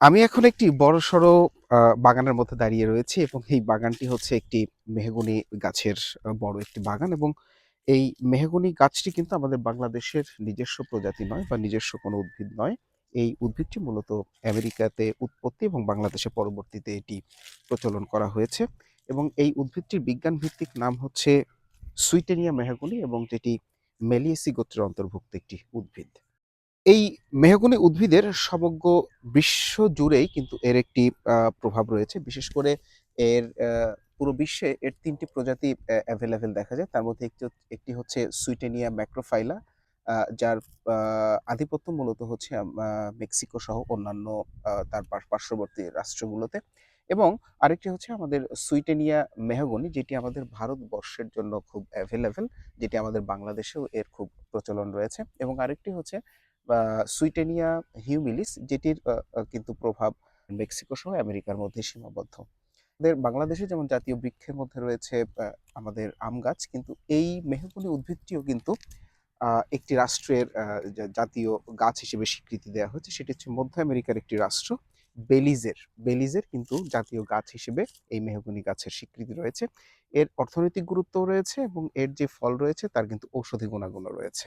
আমি এখন একটি বড়সড় বাগানের মধ্যে দাঁড়িয়ে রয়েছি এবং এই বাগানটি হচ্ছে একটি মেহগনি গাছের বড় একটি বাগান এবং এই মেহগনি গাছটি কিন্তু আমাদের বাংলাদেশের নিজস্ব প্রজাতি নয় বা নিজস্ব কোনো উদ্ভিদ নয়। এই উদ্ভিদটি মূলত আমেরিকাতে উৎপত্তি এবং বাংলাদেশে পরবর্তীতে এটি প্রচলন করা হয়েছে এবং এই উদ্ভিদটির বিজ্ঞান ভিত্তিক নাম হচ্ছে সুইটেনিয়া মেহগনি এবং যেটি মেলিয়েসি গোত্রের অন্তর্ভুক্ত একটি উদ্ভিদ। এই মেহগনি উদ্ভিদের সমগ্র বিশ্ব জুড়েই কিন্তু এর একটি প্রভাব রয়েছে। বিশেষ করে এর পুরো বিশ্বে এর ৩ টি প্রজাতি এভেইলেবল দেখা যায়। তার মধ্যে একটি হচ্ছে সুইটেনিয়া ম্যাক্রোফাইলা, যার আ আধিপত্য মূলত হচ্ছে মেক্সিকো সহ অন্যান্য তার পার্শ্ববর্তী রাষ্ট্রগুলোতে। এবং আরেকটি হচ্ছে আমাদের সুইটেনিয়া মেহগনি, যেটি আমাদের ভারতবর্ষের জন্য খুব এভেইলেবল, যেটি আমাদের বাংলাদেশেও এর খুব প্রচলন রয়েছে। এবং আরেকটি হচ্ছে বা সুইটেনিয়া হিউমিলিস, যেটির কিন্তু প্রভাব মেক্সিকো সহ আমেরিকার মধ্যে সীমাবদ্ধ। বাংলাদেশে যেমন জাতীয় বৃক্ষের মধ্যে রয়েছে আমাদের আম গাছ, কিন্তু এই মেহগনি উদ্ভিদটিও কিন্তু আ একটি রাষ্ট্রের জাতীয় গাছ হিসেবে স্বীকৃতি দেয়া হয়েছে। সেটি হচ্ছে মধ্য আমেরিকার একটি রাষ্ট্র বেলিজের। বেলিজের কিন্তু জাতীয় গাছ হিসেবে এই মেহগনি গাছের স্বীকৃতি রয়েছে। এর অর্থনৈতিক গুরুত্বও রয়েছে এবং এর যে ফল রয়েছে তার কিন্তু ঔষধি গুণাগুণও রয়েছে।